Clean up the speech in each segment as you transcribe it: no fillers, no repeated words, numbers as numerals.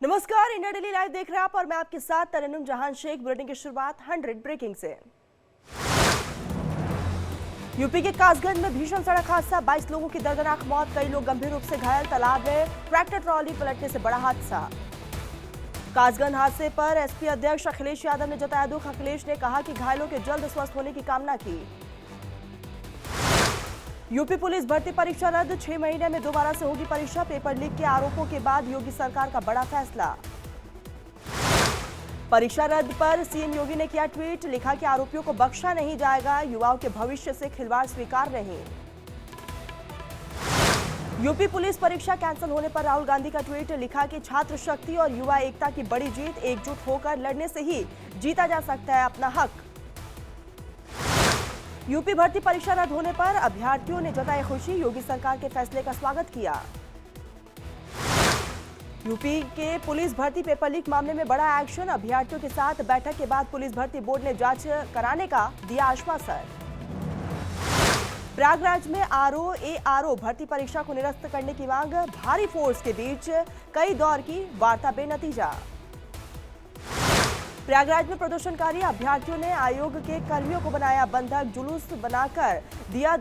नमस्कार, India daily live देख रहे हैं आप और मैं आपके साथ तरन्नुम जहान शेख। बुलेटिन की शुरुआत 100 ब्रेकिंग से। यूपी के कासगंज में भीषण सड़क हादसा, 22 लोगों की दर्दनाक मौत, कई लोग गंभीर रूप से घायल। तालाब में ट्रैक्टर ट्रॉली पलटने से बड़ा हादसा। कासगंज हादसे पर एसपी अध्यक्ष अखिलेश यादव ने जताया दुख। अखिलेश ने कहा कि घायलों के जल्द स्वस्थ होने की कामना की। यूपी पुलिस भर्ती परीक्षा रद्द, 6 महीने में दोबारा से होगी परीक्षा। पेपर लीक के आरोपों के बाद योगी सरकार का बड़ा फैसला। परीक्षा रद्द पर सीएम योगी ने किया ट्वीट, लिखा कि आरोपियों को बख्शा नहीं जाएगा, युवाओं के भविष्य से खिलवाड़ स्वीकार नहीं। यूपी पुलिस परीक्षा कैंसिल होने पर राहुल गांधी का ट्वीट, लिखा कि छात्र शक्ति और युवा एकता की बड़ी जीत, एकजुट होकर लड़ने से ही जीता जा सकता है अपना हक। यूपी भर्ती परीक्षा रद्द होने पर अभ्यर्थियों ने जताई खुशी, योगी सरकार के फैसले का स्वागत किया। यूपी के पुलिस भर्ती पेपर लीक मामले में बड़ा एक्शन, अभ्यर्थियों के साथ बैठक के बाद पुलिस भर्ती बोर्ड ने जांच कराने का दिया आश्वासन। प्रयागराज में आरओ भर्ती परीक्षा को निरस्त करने की मांग, भारी फोर्स के बीच कई दौर की वार्ता बेनतीजा। प्रयागराज में प्रदर्शनकारी अभ्यर्थियों ने आयोग के कर्मियों को बनाया बंधक, जुलूस बनाकर दिया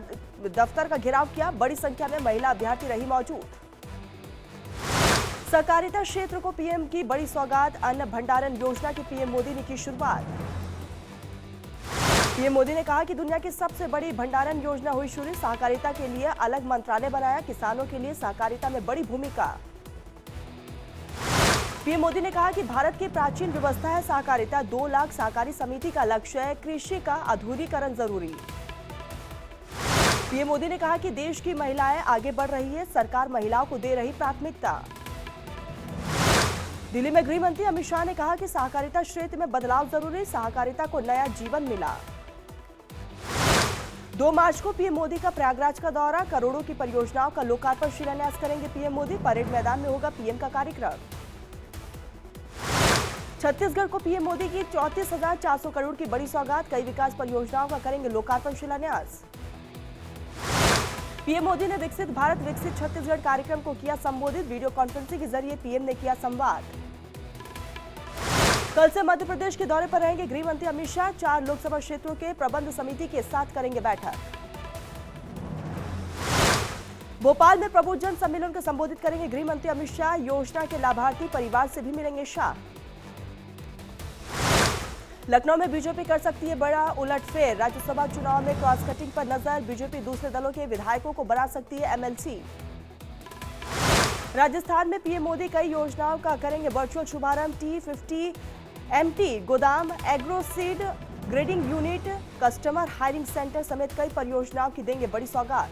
दफ्तर का घेराव किया, बड़ी संख्या में महिला अभ्यर्थी रही मौजूद। सहकारिता क्षेत्र को पीएम की बड़ी सौगात, अन्न भंडारण योजना की पीएम मोदी ने की शुरुआत। पीएम मोदी ने कहा कि दुनिया की सबसे बड़ी भंडारण योजना हुई शुरू, सहकारिता के लिए अलग मंत्रालय बनाया, किसानों के लिए सहकारिता में बड़ी भूमिका। पीएम मोदी ने कहा कि भारत की प्राचीन व्यवस्था है सहकारिता, 2 लाख सहकारी समिति का लक्ष्य है, कृषि का आधुनिकीकरण जरूरी। पीएम मोदी ने कहा कि देश की महिलाएं आगे बढ़ रही है, सरकार महिलाओं को दे रही प्राथमिकता। दिल्ली में गृह मंत्री अमित शाह ने कहा कि सहकारिता क्षेत्र में बदलाव जरूरी, सहकारिता को नया जीवन मिला। 2 मार्च को पीएम मोदी का प्रयागराज का दौरा, करोड़ों की परियोजनाओं का लोकार्पण शिलान्यास करेंगे पीएम मोदी, परेड मैदान में होगा पीएम का कार्यक्रम। छत्तीसगढ़ को पीएम मोदी की 34,400 करोड़ की बड़ी सौगात, कई विकास परियोजनाओं का करेंगे लोकार्पण शिलान्यास। पीएम मोदी ने विकसित भारत विकसित छत्तीसगढ़ कार्यक्रम को किया संबोधित, वीडियो कॉन्फ्रेंसिंग के जरिए पीएम ने किया संवाद। कल से मध्य प्रदेश के दौरे पर रहेंगे गृह मंत्री अमित शाह, 4 लोकसभा क्षेत्रों के प्रबंध समिति के साथ करेंगे बैठक। भोपाल में प्रबुद्ध सम्मेलन को संबोधित करेंगे गृह मंत्री अमित शाह, योजना के लाभार्थी परिवार से भी मिलेंगे शाह। लखनऊ में बीजेपी कर सकती है बड़ा उलटफेर, राज्यसभा चुनाव में क्रॉस कटिंग पर नजर, बीजेपी दूसरे दलों के विधायकों को बना सकती है एमएलसी। राजस्थान में पीएम मोदी कई योजनाओं का करेंगे वर्चुअल शुभारंभ, T50 MT गोदाम, agro seed grading unit, customer hiring centre समेत कई परियोजनाओं की देंगे बड़ी सौगात।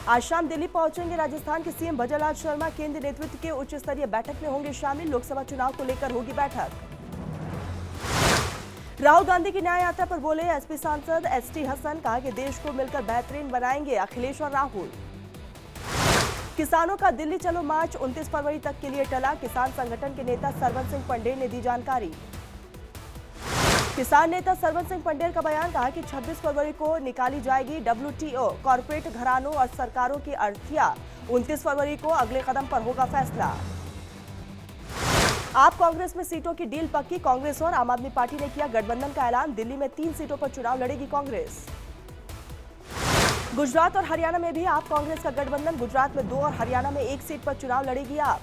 आज शाम दिल्ली पहुंचेंगे राजस्थान के सीएम भजनलाल शर्मा, केंद्रीय नेतृत्व के उच्च स्तरीय बैठक में होंगे शामिल, लोकसभा चुनाव को लेकर होगी बैठक। राहुल गांधी की न्याय यात्रा पर बोले एसपी सांसद एसटी हसन, कहा कि देश को मिलकर बेहतरीन बनाएंगे अखिलेश और राहुल। किसानों का दिल्ली चलो मार्च 29 फरवरी तक के लिए टला, किसान संगठन के नेता सरवन सिंह पंडेल ने दी जानकारी। किसान नेता सरवन सिंह पंडेल का बयान, कहा कि 26 फरवरी को निकाली जाएगी WTO, कॉर्पोरेट घरानों और सरकारों की अर्थियां, 29 फरवरी को अगले कदम पर होगा फैसला। आप कांग्रेस में सीटों की डील पक्की, कांग्रेस और आम आदमी पार्टी ने किया गठबंधन का ऐलान, दिल्ली में 3 सीटों पर चुनाव लड़ेगी कांग्रेस। गुजरात और हरियाणा में भी आप कांग्रेस का गठबंधन, गुजरात में 2 और हरियाणा में 1 सीट पर चुनाव लड़ेगी आप।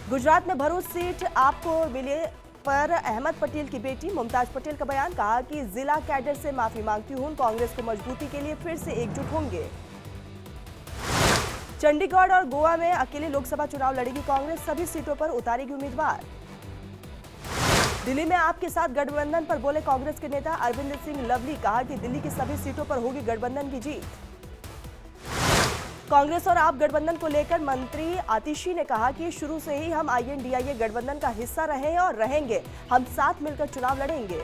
गुजरात में भरूच सीट आपको मिले पर अहमद पटेल की बेटी मुमताज पटेल का बयान, कहा कि जिला कैडर से माफी मांगती हूं, कांग्रेस को मजबूती के लिए फिर से एकजुट होंगे। चंडीगढ़ और गोवा में अकेले लोकसभा चुनाव लड़ेगी कांग्रेस, सभी सीटों पर उतारेगी उम्मीदवार। दिल्ली में आपके साथ गठबंधन पर बोले कांग्रेस के नेता अरविंद सिंह लवली, कहा कि दिल्ली की सभी सीटों पर होगी गठबंधन की जीत। कांग्रेस और आप गठबंधन को लेकर मंत्री आतिशी ने कहा कि शुरू से ही हम INDIA गठबंधन का हिस्सा रहे हैं और रहेंगे, हम साथ मिलकर चुनाव लड़ेंगे।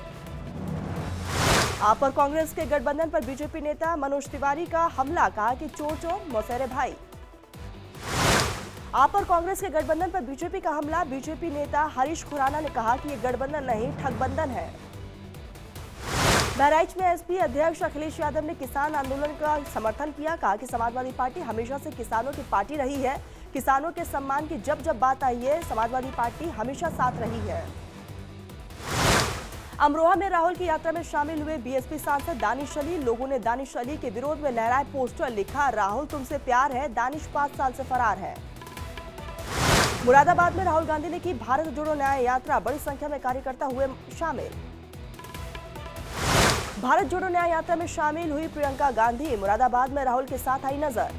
आप और कांग्रेस के गठबंधन पर बीजेपी नेता मनोज तिवारी का हमला, कहा कि चोर चोर मौसेरे भाई। आप और कांग्रेस के गठबंधन पर बीजेपी का हमला, बीजेपी नेता हरीश खुराना ने कहा कि ये गठबंधन नहीं ठगबंधन है। बहराइच में एसपी अध्यक्ष अखिलेश यादव ने किसान आंदोलन का समर्थन किया, कहा कि समाजवादी पार्टी हमेशा से किसानों की पार्टी रही है, किसानों के सम्मान की जब जब बात आई है, समाजवादी पार्टी हमेशा साथ रही है। अमरोहा में राहुल की यात्रा में शामिल हुए बीएसपी सांसद दानिश अली। लोगों ने दानिश अली के विरोध में लहराए पोस्टर, लिखा राहुल तुमसे प्यार है, दानिश 5 साल से फरार है। मुरादाबाद में राहुल गांधी ने की भारत जोड़ो न्याय यात्रा, बड़ी संख्या में कार्यकर्ता हुए शामिल। भारत जोड़ो न्याय यात्रा में शामिल हुई प्रियंका गांधी, मुरादाबाद में राहुल के साथ आई नजर।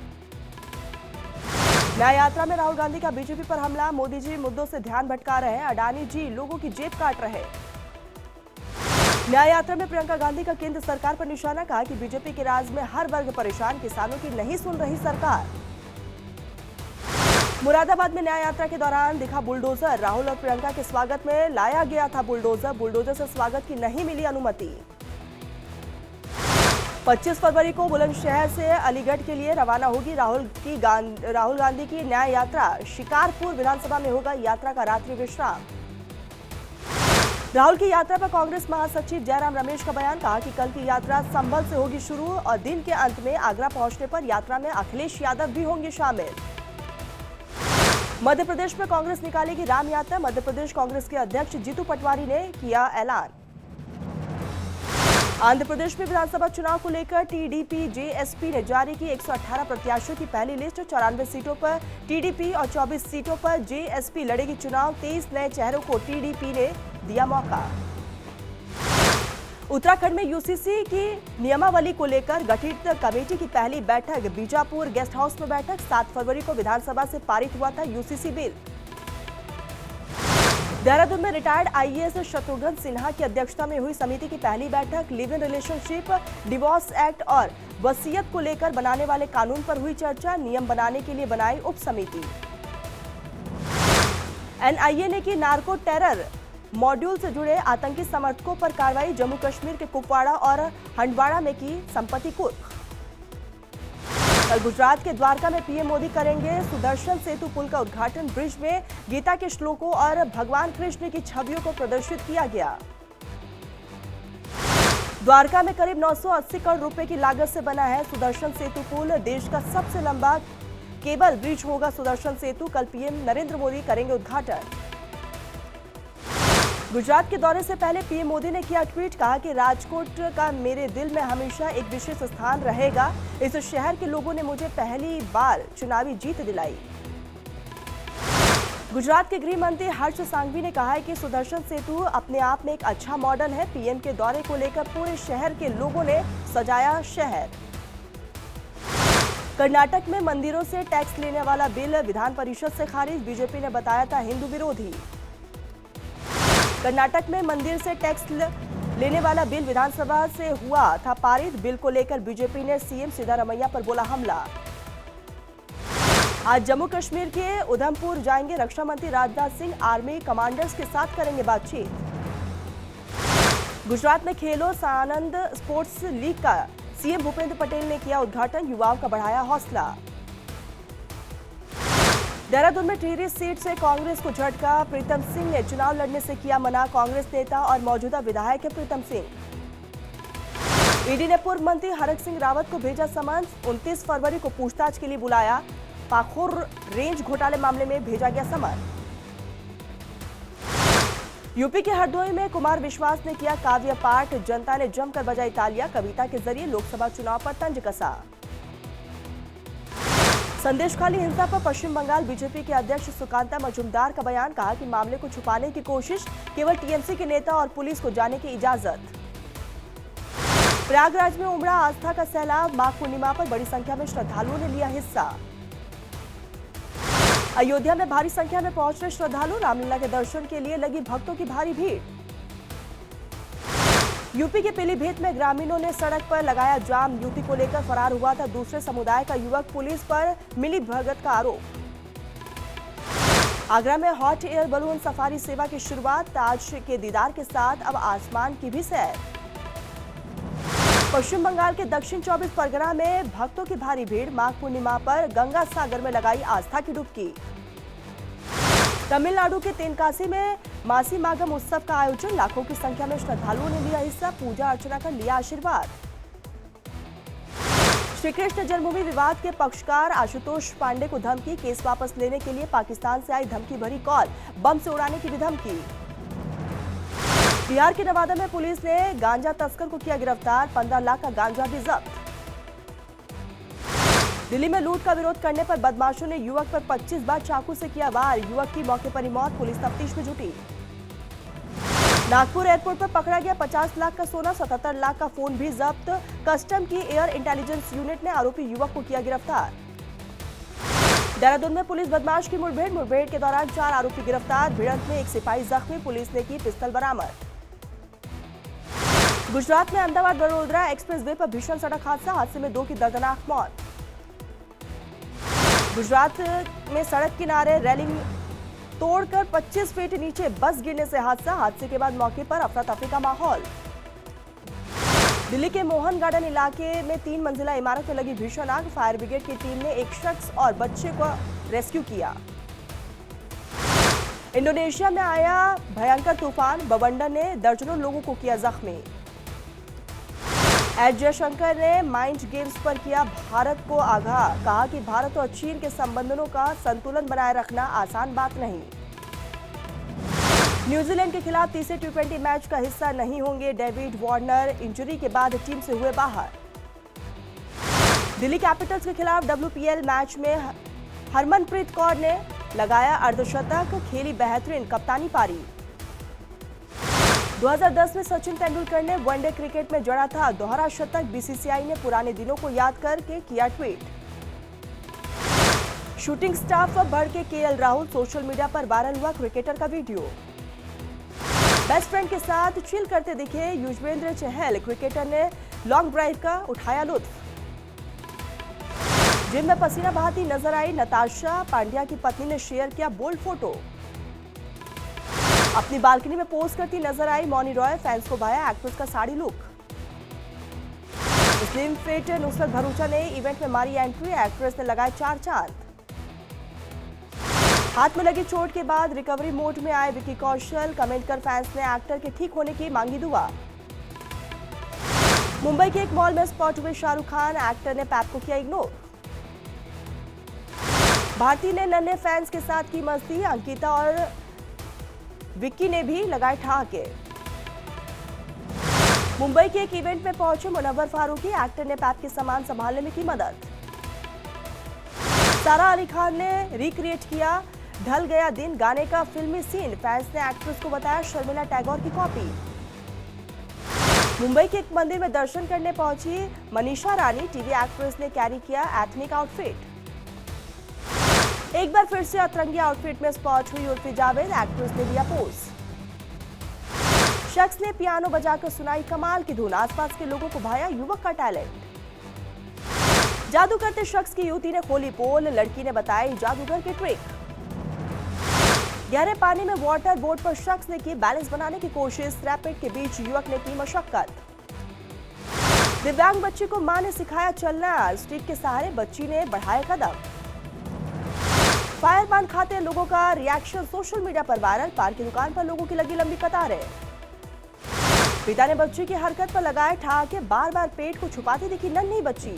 न्याय यात्रा में राहुल गांधी का बीजेपी पर हमला, मोदी जी मुद्दों से ध्यान भटका रहे हैं, अडानी जी लोगों की जेब काट रहे। न्याय यात्रा में प्रियंका गांधी का केंद्र सरकार पर निशाना, कहा कि बीजेपी के राज में हर वर्ग परेशान, किसानों की नहीं सुन रही सरकार। मुरादाबाद में न्याय यात्रा के दौरान दिखा बुलडोजर, राहुल और प्रियंका के स्वागत में लाया गया था बुलडोजर, बुलडोजर से स्वागत की नहीं मिली अनुमति। 25 फरवरी को बुलंदशहर से अलीगढ़ के लिए रवाना होगी राहुल गांधी की न्याय यात्रा। शिकारपुर विधानसभा में होगा यात्रा का रात्रि विश्राम। राहुल की यात्रा पर कांग्रेस महासचिव जयराम रमेश का बयान, कहा कि कल की यात्रा संभल से होगी शुरू और दिन के अंत में आगरा पहुंचने पर यात्रा में अखिलेश यादव भी होंगे शामिल। मध्य प्रदेश में कांग्रेस निकालेगी राम यात्रा, मध्य प्रदेश कांग्रेस के अध्यक्ष जीतू पटवारी ने किया ऐलान। आंध्र प्रदेश में विधानसभा चुनाव को लेकर टीडीपी जेएसपी ने जारी की 118 प्रत्याशियों की पहली लिस्ट, 94 सीटों पर टीडीपी और 24 सीटों पर जेएसपी लड़ेगी चुनाव। 23 नए चेहरों को टीडीपी ने दिया मौका। उत्तराखंड में यूसीसी की नियमावली को लेकर गठित कमेटी की पहली बैठक, बीजापुर गेस्ट हाउस में बैठक। 7 फरवरी को विधानसभा से पारित हुआ था यूसीसी बिल। देहरादून में रिटायर्ड आईएएस शत्रुघ्न सिन्हा की अध्यक्षता में हुई समिति की पहली बैठक, live in relationship, divorce act और वसीयत को लेकर बनाने वाले कानून पर हुई चर्चा, नियम बनाने के लिए बनाई उप समिति। एनआईए ने की नार्को टेरर मॉड्यूल से जुड़े आतंकी समर्थकों पर कार्रवाई, जम्मू कश्मीर के कुपवाड़ा और हंडवाड़ा में की संपत्ति कुर्क। कल गुजरात के द्वारका में पीएम मोदी करेंगे सुदर्शन सेतु पुल का उद्घाटन, ब्रिज में गीता के श्लोकों और भगवान कृष्ण की छवियों को प्रदर्शित किया गया। द्वारका में करीब 980 करोड़ रुपए की लागत से बना है सुदर्शन सेतु पुल, देश का सबसे लंबा केबल ब्रिज होगा सुदर्शन सेतु। कल पीएम नरेंद्र मोदी करेंगे उद्घाटन। गुजरात के दौरे से पहले पीएम मोदी ने किया ट्वीट, कहा कि राजकोट का मेरे दिल में हमेशा एक विशेष स्थान रहेगा। इस शहर के लोगों ने मुझे पहली बार चुनावी जीत दिलाई। गुजरात के गृह मंत्री हर्ष सांघवी ने कहा है कि सुदर्शन सेतु अपने आप में एक अच्छा मॉडल है। पीएम के दौरे को लेकर पूरे शहर के लोगों ने सजाया शहर। कर्नाटक में मंदिरों से टैक्स लेने वाला बिल विधान परिषद से खारिज, बीजेपी ने बताया था हिंदू विरोधी। कर्नाटक में मंदिर से टैक्स लेने वाला बिल विधानसभा से हुआ था पारित, बिल को लेकर बीजेपी ने सीएम सिद्धारमैया पर बोला हमला। आज जम्मू कश्मीर के उधमपुर जाएंगे रक्षा मंत्री राजनाथ सिंह, आर्मी कमांडर्स के साथ करेंगे बातचीत। गुजरात में खेलो सानंद स्पोर्ट्स लीग का सीएम भूपेंद्र पटेल ने किया उद्घाटन, युवाओं का बढ़ाया हौसला। देहरादून में टिहरी सीट से कांग्रेस को झटका, प्रीतम सिंह ने चुनाव लड़ने से किया मना, कांग्रेस नेता और मौजूदा विधायक है प्रीतम सिंह। ईडी ने पूर्व मंत्री हरक सिंह रावत को भेजा समन, 29 फरवरी को पूछताछ के लिए बुलाया, पाखुर रेंज घोटाले मामले में भेजा गया समन। यूपी के हरदोई में कुमार विश्वास ने किया काव्य पाठ, जनता ने जमकर बजाई तालियां, कविता के जरिए लोकसभा चुनाव पर तंज कसा। संदेशखाली हिंसा पर पश्चिम बंगाल बीजेपी के अध्यक्ष सुकांता मजूमदार का बयान, कहा कि मामले को छुपाने की कोशिश, केवल टीएमसी के नेता और पुलिस को जाने की इजाजत। प्रयागराज में उमड़ा आस्था का सैलाब, माघ पूर्णिमा पर बड़ी संख्या में श्रद्धालुओं ने लिया हिस्सा। अयोध्या में भारी संख्या में पहुंच रहे श्रद्धालु, रामलीला के दर्शन के लिए लगी भक्तों की भारी भीड़। यूपी के पीलीभीत में ग्रामीणों ने सड़क पर लगाया जाम, युवती को लेकर फरार हुआ था दूसरे समुदाय का युवक, पुलिस पर मिली भगत का आरोप। आगरा में हॉट एयर बलून सफारी सेवा की शुरुआत, ताज के दीदार के साथ अब आसमान की भी सैर। पश्चिम बंगाल के दक्षिण 24 परगना में भक्तों की भारी भीड़, माघ पूर्णिमा पर गंगा सागर में लगाई आस्था की डुबकी। तमिलनाडु के तेनकासी में मासी माघम उत्सव का आयोजन, लाखों की संख्या में श्रद्धालुओं ने लिया हिस्सा, पूजा अर्चना कर लिया आशीर्वाद। श्री कृष्ण जन्मभूमि विवाद के पक्षकार आशुतोष पांडे को धमकी, केस वापस लेने के लिए पाकिस्तान से आई धमकी भरी कॉल, बम से उड़ाने की भी धमकी। बिहार के नवादा में पुलिस ने गांजा तस्कर को किया गिरफ्तार, 15 लाख का गांजा भी जब्त। दिल्ली में लूट का विरोध करने पर बदमाशों ने युवक पर 25 बार चाकू से किया वार, युवक की मौके पर ही मौत, पुलिस तफ्तीश में जुटी। नागपुर एयरपोर्ट पर पकड़ा गया 50 लाख का सोना, 77 लाख का फोन भी जब्त, कस्टम की एयर इंटेलिजेंस यूनिट ने आरोपी युवक को किया गिरफ्तार। देहरादून में पुलिस बदमाश की मुठभेड़ के दौरान 4 आरोपी गिरफ्तार, भिड़ंत में एक सिपाही जख्मी, पुलिस ने की पिस्तौल बरामद। गुजरात में अहमदाबाद वडोदरा एक्सप्रेस वे पर भीषण सड़क हादसे में 2 की दर्दनाक मौत। गुजरात में सड़क किनारे रेलिंग तोड़कर 25 फीट नीचे बस गिरने से हादसे के बाद मौके पर अफरा तफरी का माहौल। दिल्ली के मोहन गार्डन इलाके में 3 मंजिला इमारत में लगी भीषण आग, फायर ब्रिगेड की टीम ने एक शख्स और बच्चे को रेस्क्यू किया। इंडोनेशिया में आया भयंकर तूफान, बवंडर ने दर्जनों लोगों को किया जख्मी। एस जयशंकर ने माइंड गेम्स पर किया भारत को आगाह, कहा कि भारत और चीन के संबंधों का संतुलन बनाए रखना आसान बात नहीं। न्यूजीलैंड के खिलाफ तीसरे T20 मैच का हिस्सा नहीं होंगे डेविड वार्नर, इंजरी के बाद टीम से हुए बाहर। दिल्ली कैपिटल्स के खिलाफ WPL मैच में हरमनप्रीत कौर ने लगाया अर्धशतक, खेली बेहतरीन कप्तानी पारी। 2010 में सचिन तेंदुलकर ने वनडे क्रिकेट में जड़ा था दोहरा शतक, बीसीसीआई ने पुराने दिनों को याद करके किया ट्वीट। शूटिंग स्टाफ पर बढ़ के केएल राहुल, सोशल मीडिया पर वायरल हुआ क्रिकेटर का वीडियो। बेस्ट फ्रेंड के साथ चिल करते दिखे युजवेंद्र चहल, क्रिकेटर ने लॉन्ग ड्राइव का उठाया लुत्फ। जिम में पसीना बहाती नजर आई नताशा, पांड्या की पत्नी ने शेयर किया बोल्ड फोटो। अपनी बालकनी में पोज करती नजर आई मौनी रॉय, फैंस को भाया एक्ट्रेस का sari look. Slim fit Nusrat Bharucha ने इवेंट में मारी एंट्री, एक्ट्रेस ने लगाए 4 चांद। हाथ में लगी चोट के बाद रिकवरी मोड में आए विकी कौशल, कमेंट कर फैंस ने एक्टर के ठीक होने की मांगी दुआ। मुंबई के एक मॉल में स्पॉट हुए शाहरुख खान, एक्टर ने पैप को किया इग्नोर। भारती ने नन्हे फैंस के साथ की मस्ती, अंकिता और विक्की ने भी लगाए ठहाके। मुंबई के एक इवेंट में पहुंचे मुनव्वर फारूकी, एक्टर ने पैप के सामान संभालने में की मदद। सारा अली खान ने रिक्रिएट किया ढल गया दिन गाने का फिल्मी सीन, फैंस ने एक्ट्रेस को बताया शर्मिला टैगोर की कॉपी। मुंबई के एक मंदिर में दर्शन करने पहुंची मनीषा रानी, टीवी एक्ट्रेस ने कैरी किया एथनिक आउटफिट। एक बार फिर से अतरंगी आउटफिट में स्पॉट हुई उर्फी जावेद, एक्ट्रेस ने दिया पोज। शख्स ने पियानो बजाकर सुनाई कमाल की धुन, आसपास के लोगों को भाया युवक का टैलेंट। जादू करते शख्स की युवती ने खोली पोल, लड़की ने बताई जादूगर की ट्रिक। गहरे पानी में वाटर बोट पर शख्स ने की बैलेंस बनाने की कोशिश, रैपिड के बीच युवक ने की मशक्कत। दिव्यांग बच्ची को मां ने सिखाया चलना, स्टिक के सहारे बच्ची ने बढ़ाया कदम। फायर पान खाते लोगों का रिएक्शन सोशल मीडिया पर वायरल, पान की दुकान पर लोगों की लगी लंबी कतारें। पिता ने बच्ची की हरकत पर लगाए ठहाके, बार बार पेट को छुपाती दिखी नन्ही बच्ची।